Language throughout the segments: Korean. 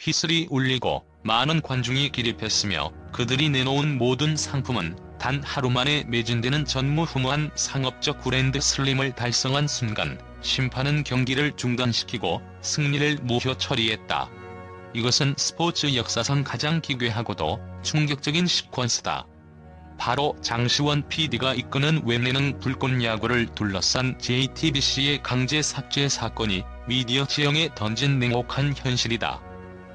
휘슬이 울리고 많은 관중이 기립했으며 그들이 내놓은 모든 상품은 단 하루 만에 매진되는 전무후무한 상업적 그랜드 슬램을 달성한 순간 심판은 경기를 중단시키고 승리를 무효 처리했다. 이것은 스포츠 역사상 가장 기괴하고도 충격적인 시퀀스다. 바로 장시원 PD가 이끄는 웹예능 불꽃야구를 둘러싼 JTBC의 강제 삭제 사건이 미디어 지형에 던진 냉혹한 현실이다.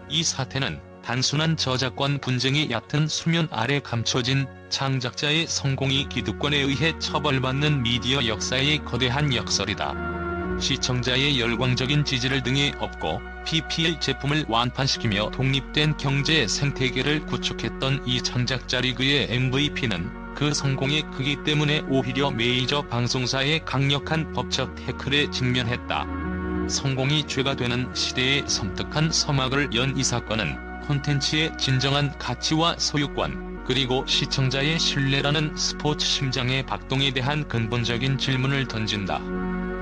이 사태는 단순한 저작권 분쟁이 얕은 수면 아래 감춰진 창작자의 성공이 기득권에 의해 처벌받는 미디어 역사의 거대한 역설이다. 시청자의 열광적인 지지를 등에 업고 PPL 제품을 완판시키며 독립된 경제 생태계를 구축했던 이 창작자 리그의 MVP는 그 성공의 크기 때문에 오히려 메이저 방송사의 강력한 법적 태클에 직면했다. 성공이 죄가 되는 시대에 섬뜩한 서막을 연 이 사건은 콘텐츠의 진정한 가치와 소유권, 그리고 시청자의 신뢰라는 스포츠 심장의 박동에 대한 근본적인 질문을 던진다.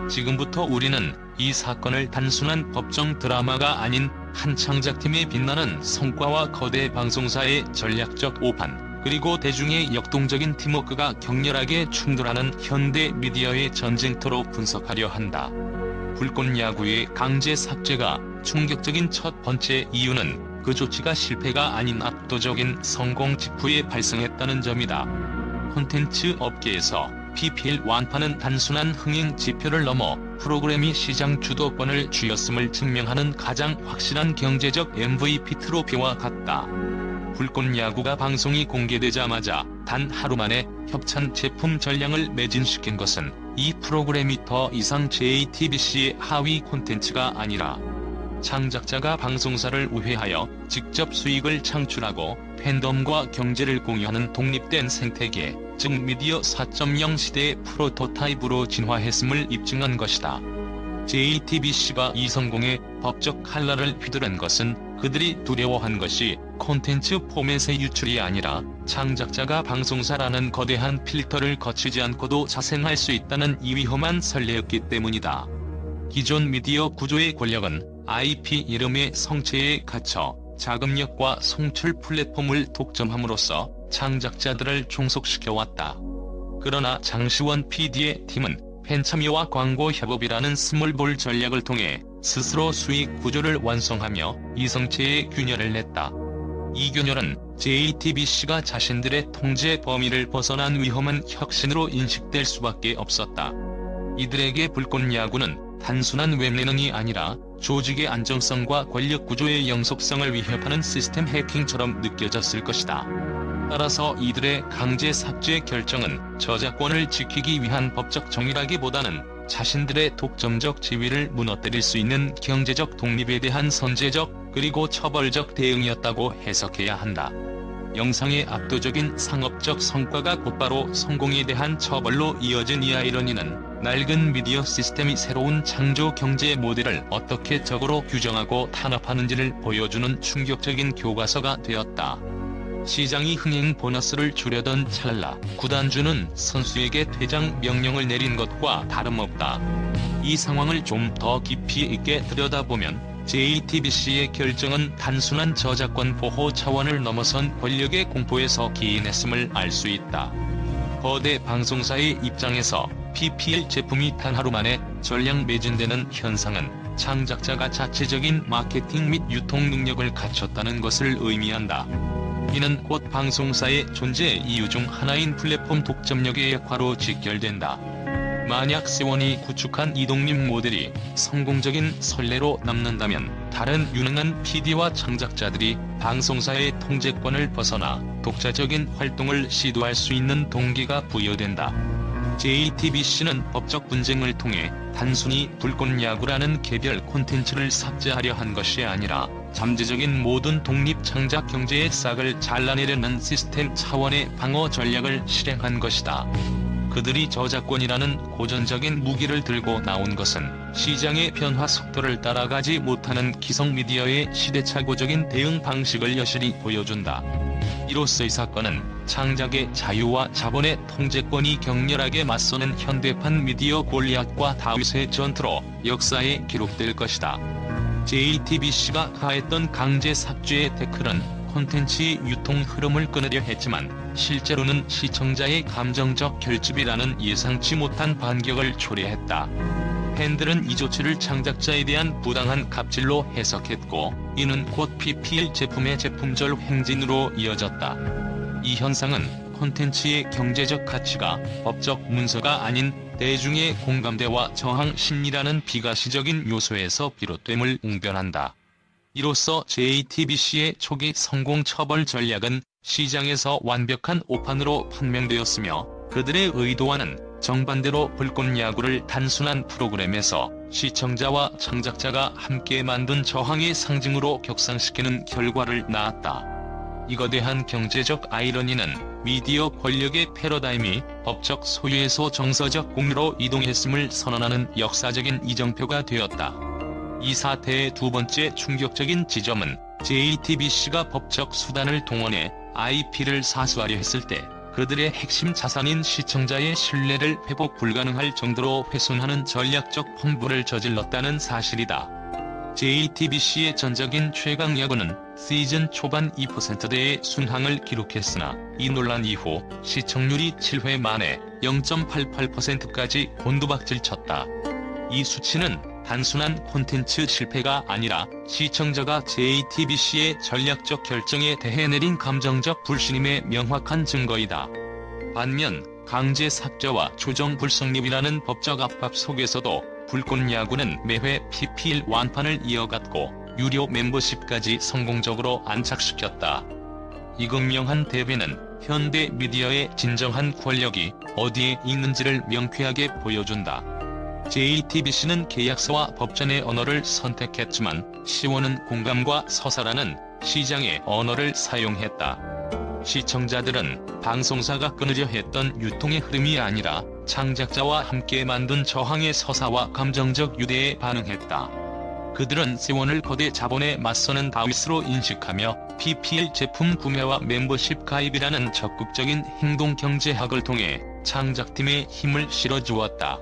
지금부터 우리는 이 사건을 단순한 법정 드라마가 아닌 한 창작팀의 빛나는 성과와 거대 방송사의 전략적 오판, 그리고 대중의 역동적인 팀워크가 격렬하게 충돌하는 현대 미디어의 전쟁터로 분석하려 한다. 불꽃야구의 강제 삭제가 충격적인 첫 번째 이유는 그 조치가 실패가 아닌 압도적인 성공 직후에 발생했다는 점이다. 콘텐츠 업계에서 PPL 완판은 단순한 흥행 지표를 넘어 프로그램이 시장 주도권을 쥐었음을 증명하는 가장 확실한 경제적 MVP 트로피와 같다. 불꽃야구가 방송이 공개되자마자 단 하루 만에 협찬 제품 전량을 매진시킨 것은 이 프로그램이 더 이상 JTBC의 하위 콘텐츠가 아니라 창작자가 방송사를 우회하여 직접 수익을 창출하고 팬덤과 경제를 공유하는 독립된 생태계, 즉 미디어 4.0 시대의 프로토타입으로 진화했음을 입증한 것이다. JTBC가 이 성공에 법적 칼날을 휘두른 것은 그들이 두려워한 것이 콘텐츠 포맷의 유출이 아니라 창작자가 방송사라는 거대한 필터를 거치지 않고도 자생할 수 있다는 이 위험한 선례였기 때문이다. 기존 미디어 구조의 권력은 IP 이름의 성체에 갇혀 자금력과 송출 플랫폼을 독점함으로써 창작자들을 종속시켜왔다. 그러나 장시원 PD의 팀은 팬참여와 광고 협업이라는 스몰볼 전략을 통해 스스로 수익 구조를 완성하며 이 성체에 균열을 냈다. 이 균열은 JTBC가 자신들의 통제 범위를 벗어난 위험한 혁신으로 인식될 수밖에 없었다. 이들에게 불꽃야구는 단순한 웹예능이 아니라 조직의 안정성과 권력 구조의 영속성을 위협하는 시스템 해킹처럼 느껴졌을 것이다. 따라서 이들의 강제 삭제 결정은 저작권을 지키기 위한 법적 정의라기보다는 자신들의 독점적 지위를 무너뜨릴 수 있는 경제적 독립에 대한 선제적 그리고 처벌적 대응이었다고 해석해야 한다. 영상의 압도적인 상업적 성과가 곧바로 성공에 대한 처벌로 이어진 이 아이러니는 낡은 미디어 시스템이 새로운 창조 경제 모델을 어떻게 적으로 규정하고 탄압하는지를 보여주는 충격적인 교과서가 되었다. 시장이 흥행 보너스를 주려던 찰나 구단주는 선수에게 퇴장 명령을 내린 것과 다름없다. 이 상황을 좀 더 깊이 있게 들여다보면 JTBC의 결정은 단순한 저작권 보호 차원을 넘어선 권력의 공포에서 기인했음을 알 수 있다. 거대 방송사의 입장에서 PPL 제품이 단 하루 만에 전량 매진되는 현상은 창작자가 자체적인 마케팅 및 유통 능력을 갖췄다는 것을 의미한다. 이는 곧 방송사의 존재 이유 중 하나인 플랫폼 독점력의 역화로 직결된다. 만약 세원이 구축한 이 독립 모델이 성공적인 선례로 남는다면 다른 유능한 PD와 창작자들이 방송사의 통제권을 벗어나 독자적인 활동을 시도할 수 있는 동기가 부여된다. JTBC는 법적 분쟁을 통해 단순히 불꽃야구라는 개별 콘텐츠를 삭제하려 한 것이 아니라 잠재적인 모든 독립 창작 경제의 싹을 잘라내려는 시스템 차원의 방어 전략을 실행한 것이다. 그들이 저작권이라는 고전적인 무기를 들고 나온 것은 시장의 변화 속도를 따라가지 못하는 기성 미디어의 시대착오적인 대응 방식을 여실히 보여준다. 이로써 이 사건은 창작의 자유와 자본의 통제권이 격렬하게 맞서는 현대판 미디어 골리앗과 다윗의 전투로 역사에 기록될 것이다. JTBC가 가했던 강제 삭제의 태클은 콘텐츠의 유통 흐름을 끊으려 했지만 실제로는 시청자의 감정적 결집이라는 예상치 못한 반격을 초래했다. 팬들은 이 조치를 창작자에 대한 부당한 갑질로 해석했고, 이는 곧 PPL 제품의 제품절 행진으로 이어졌다. 이 현상은 콘텐츠의 경제적 가치가 법적 문서가 아닌 대중의 공감대와 저항 심리라는 비가시적인 요소에서 비롯됨을 웅변한다. 이로써 JTBC의 초기 성공 처벌 전략은 시장에서 완벽한 오판으로 판명되었으며, 그들의 의도와는 정반대로 불꽃야구를 단순한 프로그램에서 시청자와 창작자가 함께 만든 저항의 상징으로 격상시키는 결과를 낳았다. 이거대한 경제적 아이러니는 미디어 권력의 패러다임이 법적 소유에서 정서적 공유로 이동했음을 선언하는 역사적인 이정표가 되었다. 이 사태의 두 번째 충격적인 지점은 JTBC가 법적 수단을 동원해 IP를 사수하려 했을 때 그들의 핵심 자산인 시청자의 신뢰를 회복 불가능할 정도로 훼손하는 전략적 폭부를 저질렀다는 사실이다. JTBC의 전적인 최강야구는 시즌 초반 2%대의 순항을 기록했으나 이 논란 이후 시청률이 7회 만에 0.88%까지 곤두박질 쳤다. 이 수치는 단순한 콘텐츠 실패가 아니라 시청자가 JTBC의 전략적 결정에 대해 내린 감정적 불신임의 명확한 증거이다. 반면 강제 삭제와 조정 불성립이라는 법적 압박 속에서도 불꽃야구는 매회 PPL 완판을 이어갔고 유료 멤버십까지 성공적으로 안착시켰다. 이 극명한 대비는 현대 미디어의 진정한 권력이 어디에 있는지를 명쾌하게 보여준다. JTBC는 계약서와 법전의 언어를 선택했지만 시원은 공감과 서사라는 시장의 언어를 사용했다. 시청자들은 방송사가 끊으려 했던 유통의 흐름이 아니라 창작자와 함께 만든 저항의 서사와 감정적 유대에 반응했다. 그들은 시원을 거대 자본에 맞서는 다윗으로 인식하며 PPL 제품 구매와 멤버십 가입이라는 적극적인 행동 경제학을 통해 창작팀에 힘을 실어주었다.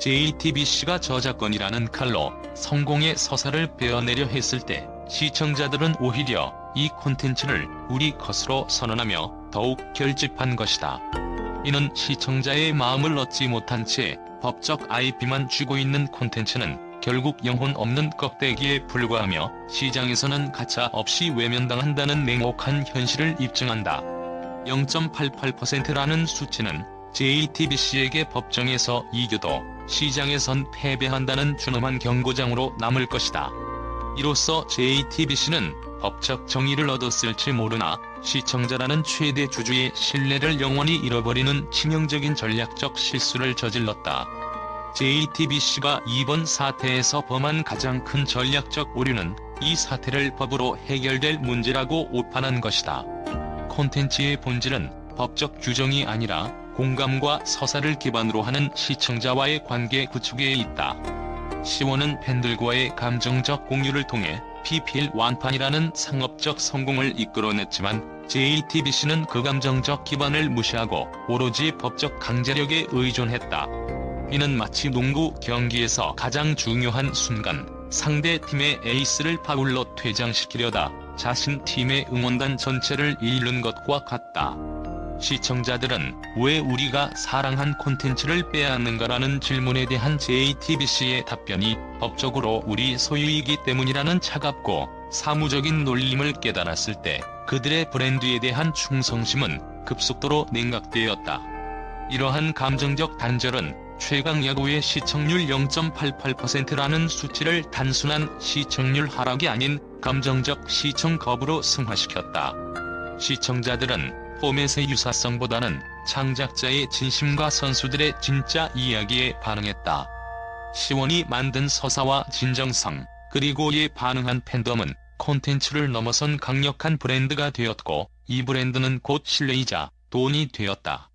JTBC가 저작권이라는 칼로 성공의 서사를 베어내려 했을 때 시청자들은 오히려 이 콘텐츠를 우리 것으로 선언하며 더욱 결집한 것이다. 이는 시청자의 마음을 얻지 못한 채 법적 IP만 쥐고 있는 콘텐츠는 결국 영혼 없는 껍데기에 불과하며 시장에서는 가차 없이 외면당한다는 냉혹한 현실을 입증한다. 0.88%라는 수치는 JTBC에게 법정에서 이겨도 시장에선 패배한다는 준엄한 경고장으로 남을 것이다. 이로써 JTBC는 법적 정의를 얻었을지 모르나 시청자라는 최대 주주의 신뢰를 영원히 잃어버리는 치명적인 전략적 실수를 저질렀다. JTBC가 이번 사태에서 범한 가장 큰 전략적 오류는 이 사태를 법으로 해결될 문제라고 오판한 것이다. 콘텐츠의 본질은 법적 규정이 아니라 공감과 서사를 기반으로 하는 시청자와의 관계 구축에 있다. 시원은 팬들과의 감정적 공유를 통해 PPL 완판이라는 상업적 성공을 이끌어냈지만 JTBC는 그 감정적 기반을 무시하고 오로지 법적 강제력에 의존했다. 이는 마치 농구 경기에서 가장 중요한 순간 상대 팀의 에이스를 파울로 퇴장시키려다 자신 팀의 응원단 전체를 잃는 것과 같다. 시청자들은 왜 우리가 사랑한 콘텐츠를 빼앗는가라는 질문에 대한 JTBC의 답변이 법적으로 우리 소유이기 때문이라는 차갑고 사무적인 놀림을 깨달았을 때 그들의 브랜드에 대한 충성심은 급속도로 냉각되었다. 이러한 감정적 단절은 최강야구의 시청률 0.88%라는 수치를 단순한 시청률 하락이 아닌 감정적 시청 거부로 승화시켰다. 시청자들은 포맷의 유사성보다는 창작자의 진심과 선수들의 진짜 이야기에 반응했다. 시원이 만든 서사와 진정성, 그리고 이에 반응한 팬덤은 콘텐츠를 넘어선 강력한 브랜드가 되었고, 이 브랜드는 곧 신뢰이자 돈이 되었다.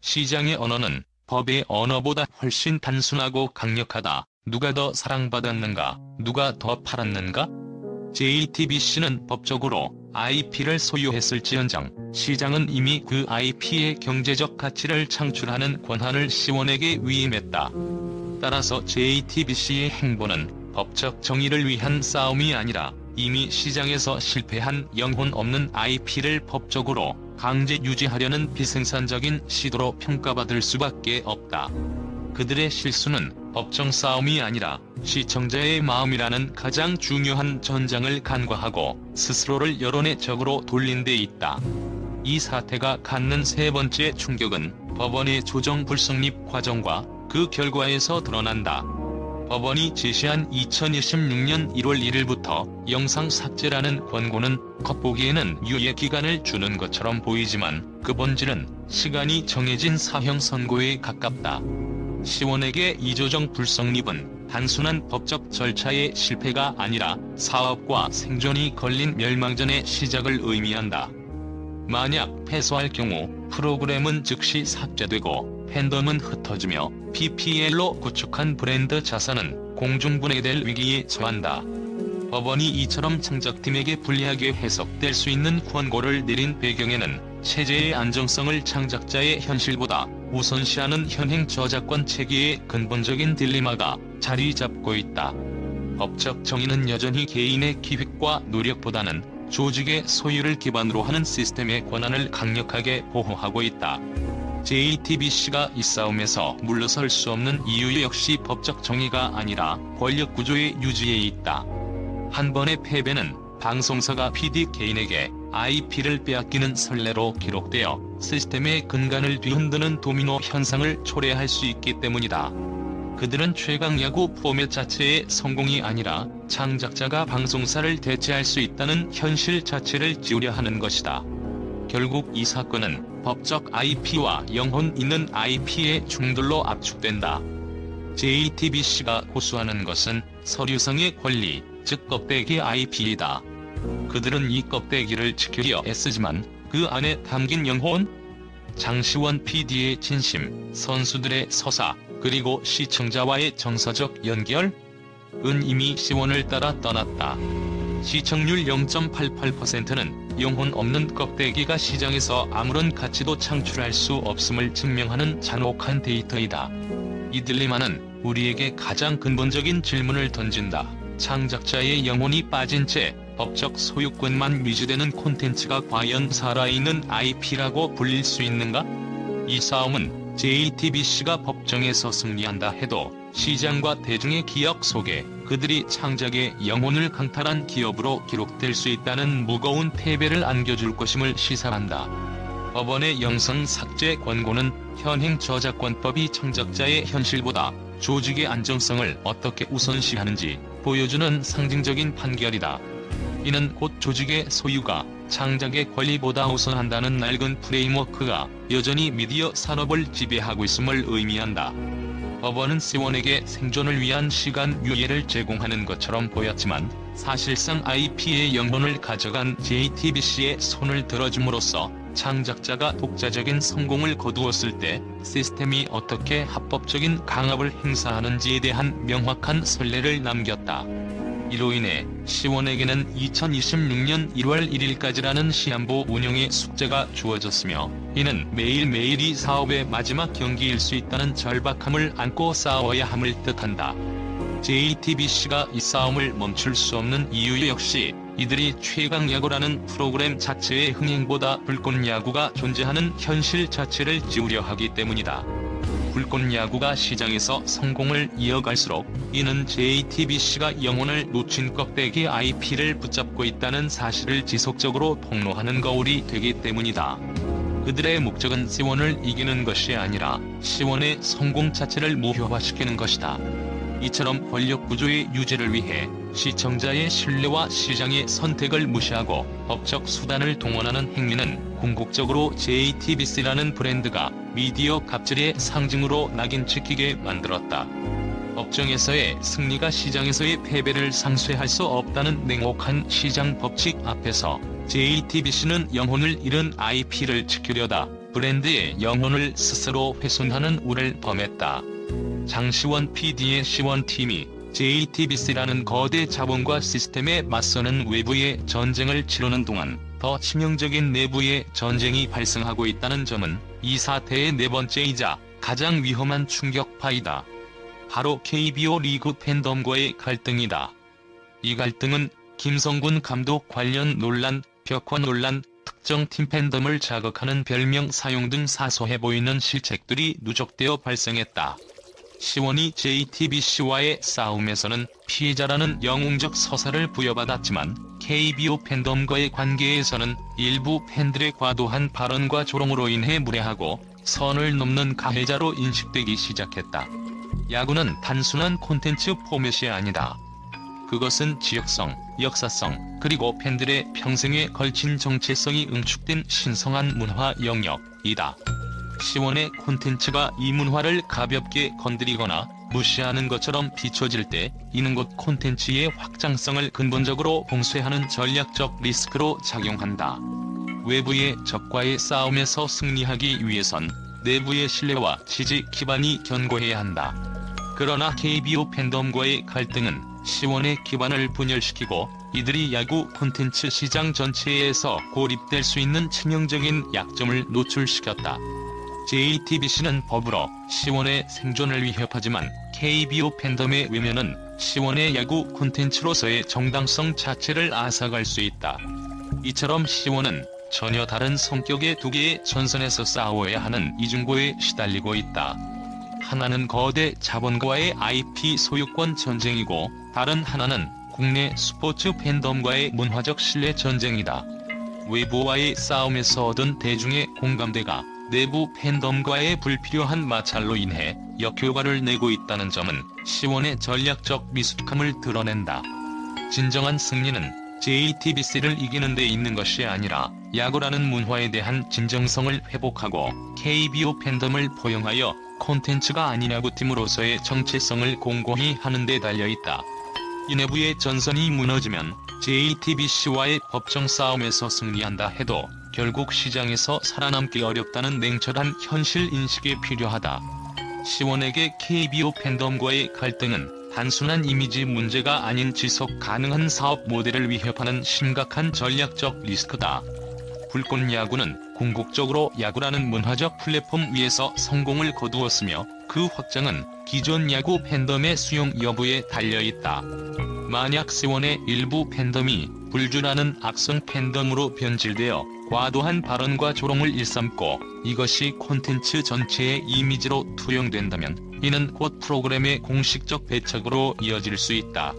시장의 언어는 법의 언어보다 훨씬 단순하고 강력하다. 누가 더 사랑받았는가? 누가 더 팔았는가? JTBC는 법적으로 IP를 소유했을지언정 시장은 이미 그 IP의 경제적 가치를 창출하는 권한을 시원에게 위임했다. 따라서 JTBC의 행보는 법적 정의를 위한 싸움이 아니라 이미 시장에서 실패한 영혼 없는 IP를 법적으로 강제 유지하려는 비생산적인 시도로 평가받을 수밖에 없다. 그들의 실수는 법정 싸움이 아니라 시청자의 마음이라는 가장 중요한 전장을 간과하고 스스로를 여론의 적으로 돌린 데 있다. 이 사태가 갖는 세 번째 충격은 법원의 조정 불성립 과정과 그 결과에서 드러난다. 법원이 제시한 2026년 1월 1일부터 영상 삭제라는 권고는 겉보기에는 유예 기간을 주는 것처럼 보이지만 그 본질은 시간이 정해진 사형 선고에 가깝다. 시원에게 이 조정 불성립은 단순한 법적 절차의 실패가 아니라 사업과 생존이 걸린 멸망전의 시작을 의미한다. 만약 패소할 경우 프로그램은 즉시 삭제되고 팬덤은 흩어지며 PPL로 구축한 브랜드 자산은 공중분해될 위기에 처한다. 법원이 이처럼 창작팀에게 불리하게 해석될 수 있는 권고를 내린 배경에는 체제의 안정성을 창작자의 현실보다 우선시하는 현행 저작권 체계의 근본적인 딜레마가 자리 잡고 있다. 법적 정의는 여전히 개인의 기획과 노력보다는 조직의 소유를 기반으로 하는 시스템의 권한을 강력하게 보호하고 있다. JTBC가 이 싸움에서 물러설 수 없는 이유 역시 법적 정의가 아니라 권력 구조의 유지에 있다. 한 번의 패배는 방송사가 PD 개인에게 IP를 빼앗기는 선례로 기록되어 시스템의 근간을 뒤흔드는 도미노 현상을 초래할 수 있기 때문이다. 그들은 최강야구 포맷 자체의 성공이 아니라 창작자가 방송사를 대체할 수 있다는 현실 자체를 지우려 하는 것이다. 결국 이 사건은 법적 IP와 영혼 있는 IP의 충돌로 압축된다. JTBC가 고수하는 것은 서류상의 권리, 즉 껍데기 IP이다. 그들은 이 껍데기를 지키려 애쓰지만 그 안에 담긴 영혼? 장시원 PD의 진심, 선수들의 서사, 그리고 시청자와의 정서적 연결? 은 이미 시원을 따라 떠났다. 시청률 0.88%는 영혼 없는 껍데기가 시장에서 아무런 가치도 창출할 수 없음을 증명하는 잔혹한 데이터이다. 이 딜레마는 우리에게 가장 근본적인 질문을 던진다. 창작자의 영혼이 빠진 채 법적 소유권만 유지되는 콘텐츠가 과연 살아있는 IP라고 불릴 수 있는가? 이 싸움은 JTBC가 법정에서 승리한다 해도 시장과 대중의 기억 속에 그들이 창작의 영혼을 강탈한 기업으로 기록될 수 있다는 무거운 패배를 안겨줄 것임을 시사한다. 법원의 영상 삭제 권고는 현행 저작권법이 창작자의 현실보다 조직의 안정성을 어떻게 우선시하는지 보여주는 상징적인 판결이다. 이는 곧 조직의 소유가 창작의 권리보다 우선한다는 낡은 프레임워크가 여전히 미디어 산업을 지배하고 있음을 의미한다. 법원은 시원에게 생존을 위한 시간 유예를 제공하는 것처럼 보였지만 사실상 IP의 영혼을 가져간 JTBC의 손을 들어줌으로써 창작자가 독자적인 성공을 거두었을 때 시스템이 어떻게 합법적인 강압을 행사하는지에 대한 명확한 선례를 남겼다. 이로 인해 시원에게는 2026년 1월 1일까지라는 시한부 운영의 숙제가 주어졌으며 이는 매일매일 이 사업의 마지막 경기일 수 있다는 절박함을 안고 싸워야 함을 뜻한다. JTBC가 이 싸움을 멈출 수 없는 이유 역시 이들이 최강야구라는 프로그램 자체의 흥행보다 불꽃야구가 존재하는 현실 자체를 지우려 하기 때문이다. 불꽃야구가 시장에서 성공을 이어갈수록 이는 JTBC가 영혼을 놓친 껍데기 IP를 붙잡고 있다는 사실을 지속적으로 폭로하는 거울이 되기 때문이다. 그들의 목적은 시원을 이기는 것이 아니라 시원의 성공 자체를 무효화시키는 것이다. 이처럼 권력구조의 유지를 위해 시청자의 신뢰와 시장의 선택을 무시하고 법적 수단을 동원하는 행위는 궁극적으로 JTBC라는 브랜드가 미디어 갑질의 상징으로 낙인찍히게 만들었다. 법정에서의 승리가 시장에서의 패배를 상쇄할 수 없다는 냉혹한 시장 법칙 앞에서 JTBC는 영혼을 잃은 IP를 지키려다 브랜드의 영혼을 스스로 훼손하는 우를 범했다. 장시원 PD의 시원팀이 JTBC라는 거대 자본과 시스템에 맞서는 외부의 전쟁을 치르는 동안 더 치명적인 내부의 전쟁이 발생하고 있다는 점은 이 사태의 네 번째이자 가장 위험한 충격파이다. 바로 KBO 리그 팬덤과의 갈등이다. 이 갈등은 김성군 감독 관련 논란, 벽화 논란, 특정 팀 팬덤을 자극하는 별명 사용 등 사소해 보이는 실책들이 누적되어 발생했다. 시원이 JTBC와의 싸움에서는 피해자라는 영웅적 서사를 부여받았지만 KBO 팬덤과의 관계에서는 일부 팬들의 과도한 발언과 조롱으로 인해 무례하고 선을 넘는 가해자로 인식되기 시작했다. 야구는 단순한 콘텐츠 포맷이 아니다. 그것은 지역성, 역사성, 그리고 팬들의 평생에 걸친 정체성이 응축된 신성한 문화 영역이다. 시원의 콘텐츠가 이 문화를 가볍게 건드리거나 무시하는 것처럼 비춰질 때 이는 곧 콘텐츠의 확장성을 근본적으로 봉쇄하는 전략적 리스크로 작용한다. 외부의 적과의 싸움에서 승리하기 위해선 내부의 신뢰와 지지 기반이 견고해야 한다. 그러나 KBO 팬덤과의 갈등은 시원의 기반을 분열시키고 이들이 야구 콘텐츠 시장 전체에서 고립될 수 있는 치명적인 약점을 노출시켰다. JTBC는 법으로 시원의 생존을 위협하지만 KBO 팬덤의 외면은 시원의 야구 콘텐츠로서의 정당성 자체를 앗아갈 수 있다. 이처럼 시원은 전혀 다른 성격의 두 개의 전선에서 싸워야 하는 이중고에 시달리고 있다. 하나는 거대 자본가와의 IP 소유권 전쟁이고 다른 하나는 국내 스포츠 팬덤과의 문화적 신뢰 전쟁이다. 외부와의 싸움에서 얻은 대중의 공감대가 내부 팬덤과의 불필요한 마찰로 인해 역효과를 내고 있다는 점은 시원의 전략적 미숙함을 드러낸다. 진정한 승리는 JTBC를 이기는 데 있는 것이 아니라 야구라는 문화에 대한 진정성을 회복하고 KBO 팬덤을 포용하여 콘텐츠가 아닌 야구팀으로서의 정체성을 공고히 하는 데 달려있다. 이 내부의 전선이 무너지면 JTBC와의 법정 싸움에서 승리한다 해도 결국 시장에서 살아남기 어렵다는 냉철한 현실 인식이 필요하다. 시원에게 KBO 팬덤과의 갈등은 단순한 이미지 문제가 아닌 지속 가능한 사업 모델을 위협하는 심각한 전략적 리스크다. 불꽃 야구는 궁극적으로 야구라는 문화적 플랫폼 위에서 성공을 거두었으며 그 확장은 기존 야구 팬덤의 수용 여부에 달려있다. 만약 시원의 일부 팬덤이 불주라는 악성 팬덤으로 변질되어 과도한 발언과 조롱을 일삼고 이것이 콘텐츠 전체의 이미지로 투영된다면 이는 곧 프로그램의 공식적 배척으로 이어질 수 있다.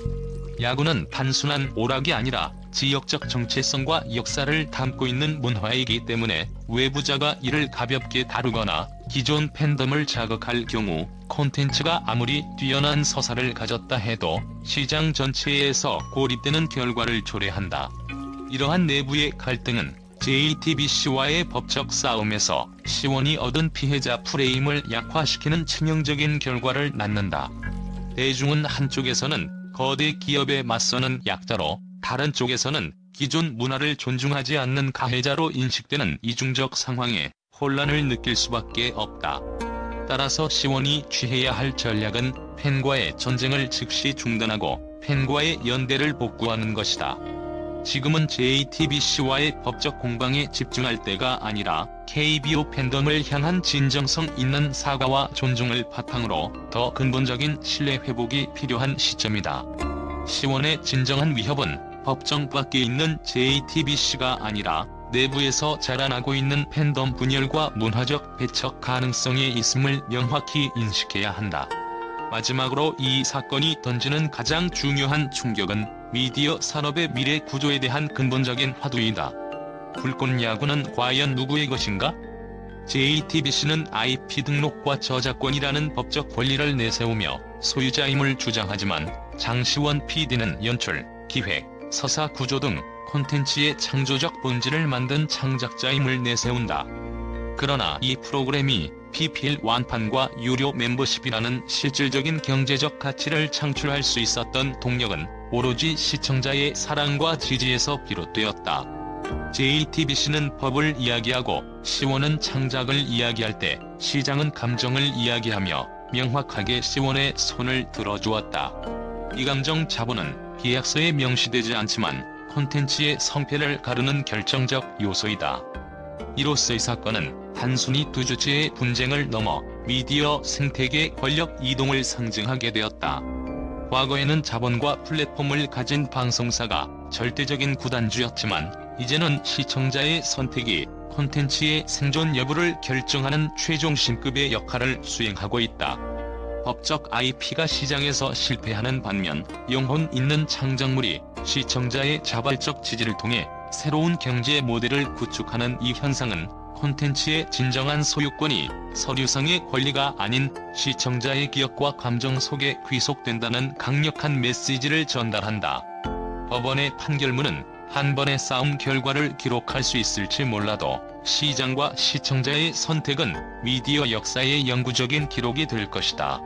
야구는 단순한 오락이 아니라 지역적 정체성과 역사를 담고 있는 문화이기 때문에 외부자가 이를 가볍게 다루거나 기존 팬덤을 자극할 경우 콘텐츠가 아무리 뛰어난 서사를 가졌다 해도 시장 전체에서 고립되는 결과를 초래한다. 이러한 내부의 갈등은 JTBC와의 법적 싸움에서 시원이 얻은 피해자 프레임을 약화시키는 치명적인 결과를 낳는다. 대중은 한쪽에서는 거대 기업에 맞서는 약자로 다른 쪽에서는 기존 문화를 존중하지 않는 가해자로 인식되는 이중적 상황에 혼란을 느낄 수밖에 없다. 따라서 시원이 취해야 할 전략은 팬과의 전쟁을 즉시 중단하고 팬과의 연대를 복구하는 것이다. 지금은 JTBC와의 법적 공방에 집중할 때가 아니라 KBO 팬덤을 향한 진정성 있는 사과와 존중을 바탕으로 더 근본적인 신뢰 회복이 필요한 시점이다. 시원의 진정한 위협은 법정 밖에 있는 JTBC가 아니라 내부에서 자라나고 있는 팬덤 분열과 문화적 배척 가능성에 있음을 명확히 인식해야 한다. 마지막으로 이 사건이 던지는 가장 중요한 충격은 미디어 산업의 미래 구조에 대한 근본적인 화두이다. 불꽃 야구는 과연 누구의 것인가? JTBC는 IP 등록과 저작권이라는 법적 권리를 내세우며 소유자임을 주장하지만 장시원 PD는 연출, 기획, 서사 구조 등 콘텐츠의 창조적 본질을 만든 창작자임을 내세운다. 그러나 이 프로그램이 PPL 완판과 유료 멤버십이라는 실질적인 경제적 가치를 창출할 수 있었던 동력은 오로지 시청자의 사랑과 지지에서 비롯되었다. JTBC는 법을 이야기하고 시원은 창작을 이야기할 때 시장은 감정을 이야기하며 명확하게 시원의 손을 들어주었다. 이 감정 자본은 계약서에 명시되지 않지만 콘텐츠의 성패를 가르는 결정적 요소이다. 이로써 이 사건은 단순히 두 주체의 분쟁을 넘어 미디어 생태계 권력 이동을 상징하게 되었다. 과거에는 자본과 플랫폼을 가진 방송사가 절대적인 구단주였지만 이제는 시청자의 선택이 콘텐츠의 생존 여부를 결정하는 최종 신급의 역할을 수행하고 있다. 법적 IP가 시장에서 실패하는 반면 영혼 있는 창작물이 시청자의 자발적 지지를 통해 새로운 경제 모델을 구축하는 이 현상은 콘텐츠의 진정한 소유권이 서류상의 권리가 아닌 시청자의 기억과 감정 속에 귀속된다는 강력한 메시지를 전달한다. 법원의 판결문은 한 번의 싸움 결과를 기록할 수 있을지 몰라도 시장과 시청자의 선택은 미디어 역사의 영구적인 기록이 될 것이다.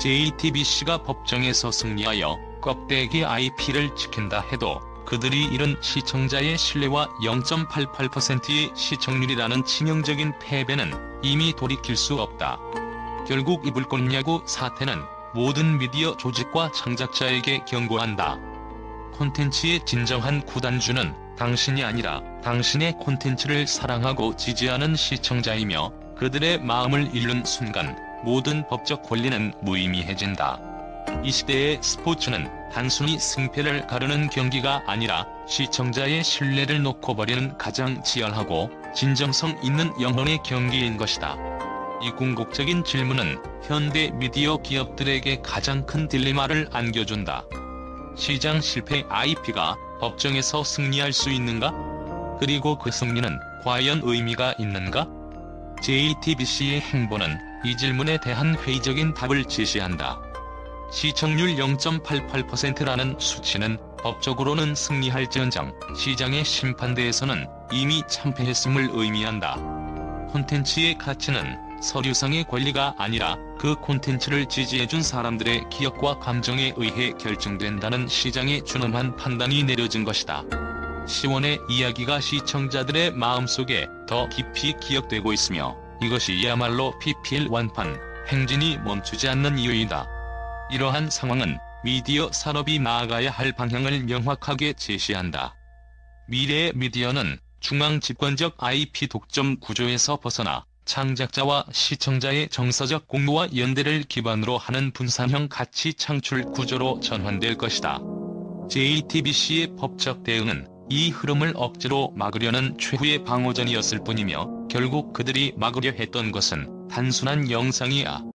JTBC가 법정에서 승리하여 껍데기 IP를 지킨다 해도 그들이 잃은 시청자의 신뢰와 0.88%의 시청률이라는 치명적인 패배는 이미 돌이킬 수 없다. 결국 이 불꽃야구 사태는 모든 미디어 조직과 창작자에게 경고한다. 콘텐츠의 진정한 구단주는 당신이 아니라 당신의 콘텐츠를 사랑하고 지지하는 시청자이며 그들의 마음을 잃는 순간 모든 법적 권리는 무의미해진다. 이 시대의 스포츠는 단순히 승패를 가르는 경기가 아니라 시청자의 신뢰를 놓고 버리는 가장 치열하고 진정성 있는 영혼의 경기인 것이다. 이 궁극적인 질문은 현대 미디어 기업들에게 가장 큰 딜레마를 안겨준다. 시장 실패 IP가 법정에서 승리할 수 있는가? 그리고 그 승리는 과연 의미가 있는가? JTBC의 행보는 이 질문에 대한 회의적인 답을 제시한다. 시청률 0.88%라는 수치는 법적으로는 승리할지언정 시장의 심판대에서는 이미 참패했음을 의미한다. 콘텐츠의 가치는 서류상의 권리가 아니라 그 콘텐츠를 지지해준 사람들의 기억과 감정에 의해 결정된다는 시장의 준엄한 판단이 내려진 것이다. 시원의 이야기가 시청자들의 마음속에 더 깊이 기억되고 있으며 이것이야말로 PPL 완판, 행진이 멈추지 않는 이유이다. 이러한 상황은 미디어 산업이 나아가야 할 방향을 명확하게 제시한다. 미래의 미디어는 중앙 집권적 IP 독점 구조에서 벗어나 창작자와 시청자의 정서적 공유와 연대를 기반으로 하는 분산형 가치 창출 구조로 전환될 것이다. JTBC의 법적 대응은 이 흐름을 억지로 막으려는 최후의 방어전이었을 뿐이며 결국 그들이 막으려 했던 것은 단순한 영상이